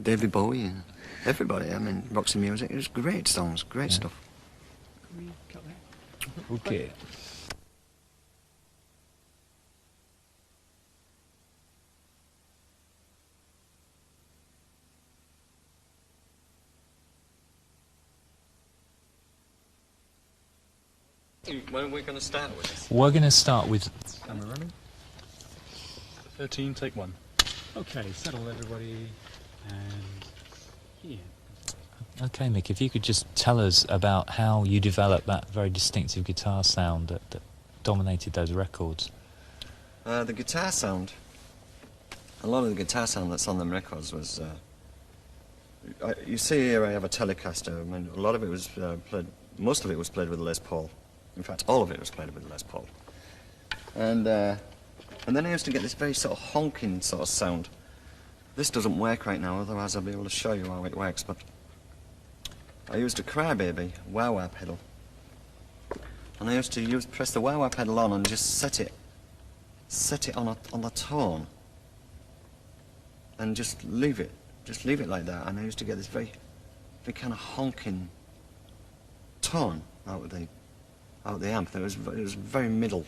David Bowie, and everybody. I mean, Roxy Music. It was great songs, great stuff. Can we cut that? Okay. When are we going to start with this? We're going to start with... Camera running. 13, take 1. Okay, settle everybody, and here. Okay, Mick, if you could just tell us about how you developed that very distinctive guitar sound that dominated those records. The guitar sound, a lot of the guitar sound that's on them records was... you see here I have a Telecaster. I mean, a lot of it was played... Most of it was played with a Les Paul. In fact, all of it was played with a Les Paul. And then I used to get this very sort of honking sort of sound. This doesn't work right now, otherwise I'll be able to show you how it works, but I used a Crybaby wah-wah pedal. And I used to press the wah-wah pedal on and just set it on a tone. And just leave it like that. And I used to get this very kind of honking tone out of the amp. It was very middle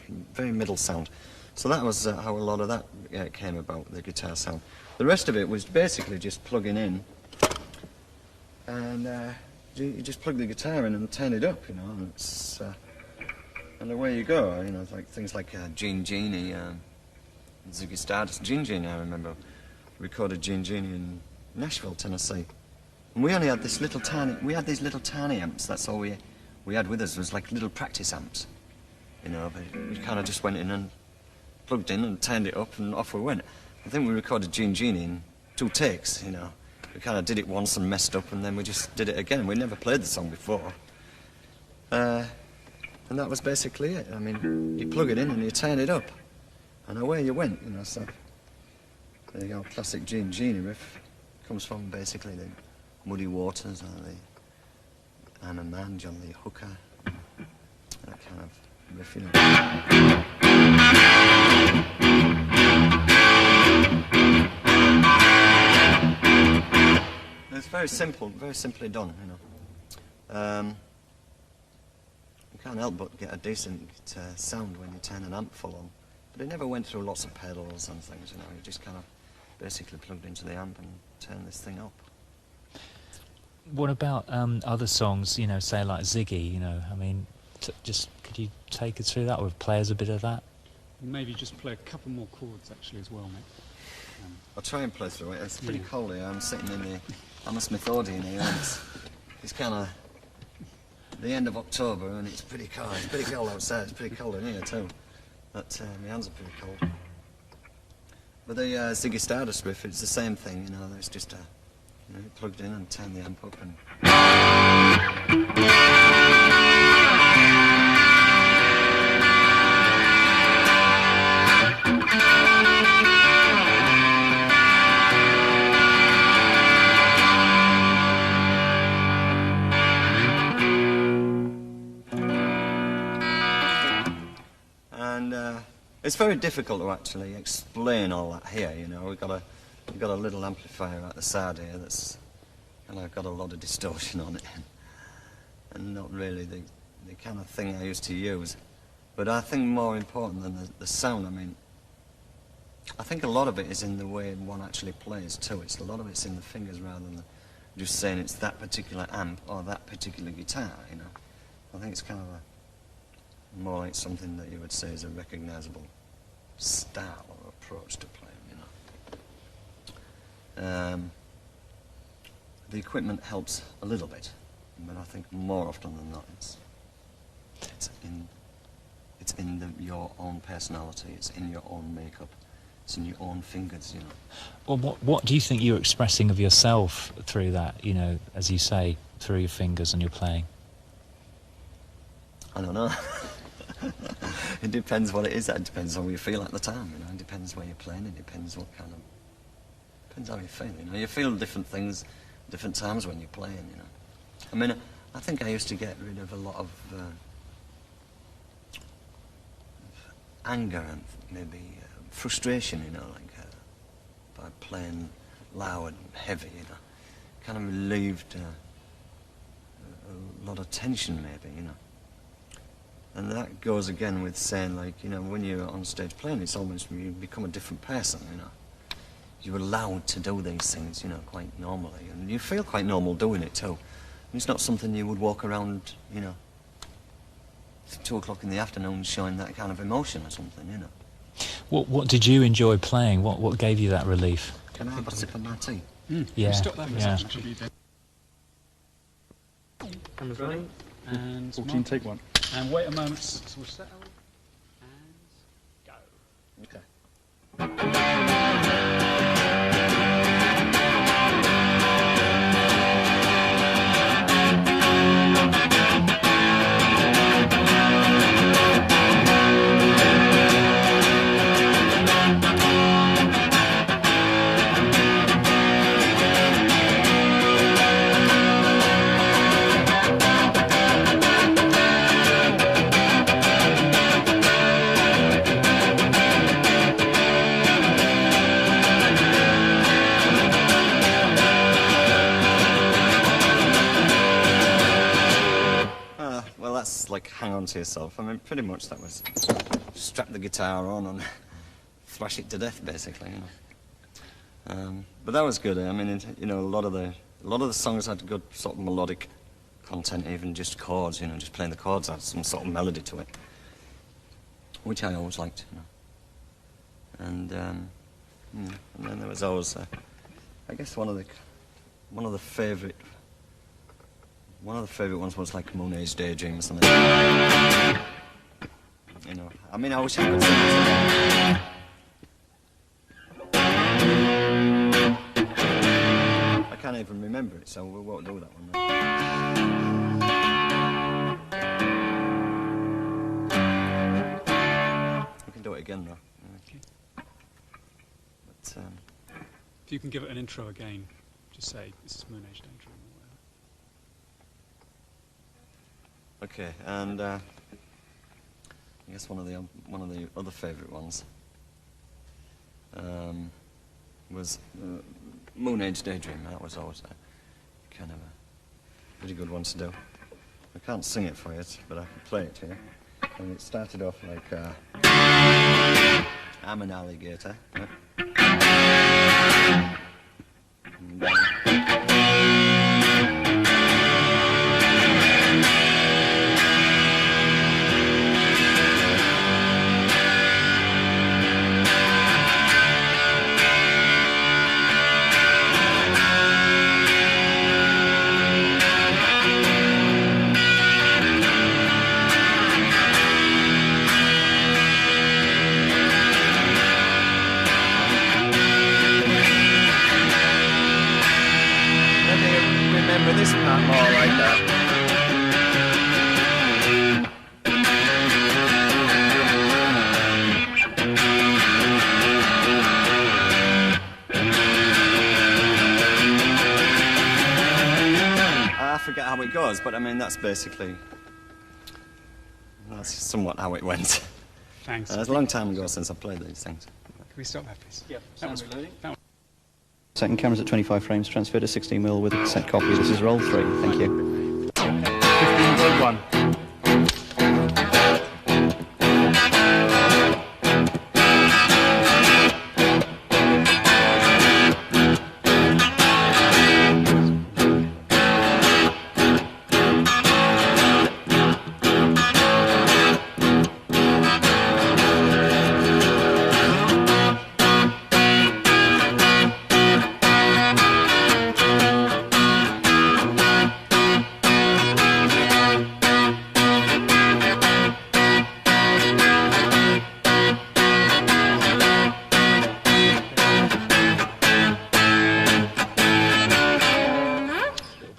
sound. So that was how a lot of that came about, the guitar sound. The rest of it was basically just plugging in, and you just plug the guitar in and turn it up, you know, and it's and away you go, you know, like things like Gene Genie, Ziggy Stardust. Gene Genie, I remember, recorded Gene Genie in Nashville, Tennessee, and we only had these little tiny amps. That's all we had with us, was like little practice amps, you know. But we kind of just went in and plugged in and turned it up, and off we went. I think we recorded Gene Genie in 2 takes, you know. We kind of did it once and messed up, and then we just did it again. We never played the song before. And that was basically it. I mean, you plug it in and you turn it up, and away you went, you know. So there you go, classic Gene Genie riff. Comes from basically the Muddy Waters or the I'm a Man, John Lee Hooker, that kind of riff, you know. It's very simple, very simply done, you know. You can't help but get a decent sound when you turn an amp full on. But it never went through lots of pedals and things, you know. You just kind of basically plugged into the amp and turned this thing up. What about other songs, you know, say like Ziggy, you know, I mean, just could you take us through that, or play us a bit of that? Maybe just play a couple more chords actually as well, mate. I'll try and play through it. It's pretty cold here. I'm sitting in the Hammersmith Odeon here, and it's kind of the end of October, and it's pretty cold. It's pretty cold outside. It's pretty cold in here too. But my hands are pretty cold. But the Ziggy Stardust riff, it's the same thing, you know. There's just you know, plugged in and turned the amp up and... It's very difficult to actually explain all that here, you know. We've got a little amplifier at the side here that's kind of got a lot of distortion on it, and not really the kind of thing I used to use. But I think more important than the sound, I mean, I think a lot of it is in the way one actually plays too. A lot of it's in the fingers rather than just saying it's that particular amp or that particular guitar, you know. I think it's kind of more like something that you would say is a recognisable style or approach to playing, you know. The equipment helps a little bit, but I think more often than not it's in your own personality, it's in your own makeup, it's in your own fingers, you know. Well, what do you think you're expressing of yourself through that, you know, as you say, through your fingers and your playing? I don't know. It depends what it is. It depends how you feel at the time, you know. It depends where you're playing. It depends what kind of... Depends how you feel, you know. You feel different things different times when you're playing, you know. I mean, I think I used to get rid of a lot of anger and maybe frustration, you know, like by playing loud and heavy, you know. Kind of relieved a lot of tension, maybe, you know. And that goes again with saying, like, you know, when you're on stage playing, it's almost you become a different person, you know. You're allowed to do these things, you know, quite normally, and you feel quite normal doing it too. It's not something you would walk around, you know, 2 o'clock in the afternoon showing that kind of emotion or something, you know. What did you enjoy playing? What gave you that relief? Can I have a sip of my tea? Yeah, Stop that for a yeah. second. Cameras running. And 14, take one. And wait a moment. So we'll settle. And go. Okay. Well, that's like hang on to yourself. I mean, pretty much that was strap the guitar on and thrash it to death, basically. You know. But that was good. I mean, you know, a lot of the songs had good sort of melodic content, even just chords. You know, just playing the chords had some sort of melody to it, which I always liked. You know. And then there was always, I guess, one of the favourite ones was like Moon Age Daydream or something. You know, I mean, I wish I could sing it. I can't even remember it, so we won't do that one. We can do it again, though. Okay. But, If you can give it an intro again, just say this is Moon Age Daydream. okay, and I guess one of the other favourite ones was Moon Age Daydream. That was always a kind of a pretty good one to do. I can't sing it for you, but I can play it here. And it started off like I'm an alligator. Yeah? And, remember this part more like that. I forget how it goes, but I mean that's somewhat how it went. Thanks. It's a long time ago since I played these things. Can we stop that, please? Yeah, That was reloading. that was Second camera's at 25 frames, transfer to 16mm with a cassette copy. This is roll 3. Thank you. 15.1.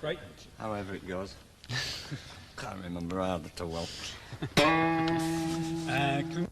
great. However it goes. Can't remember either too well. Can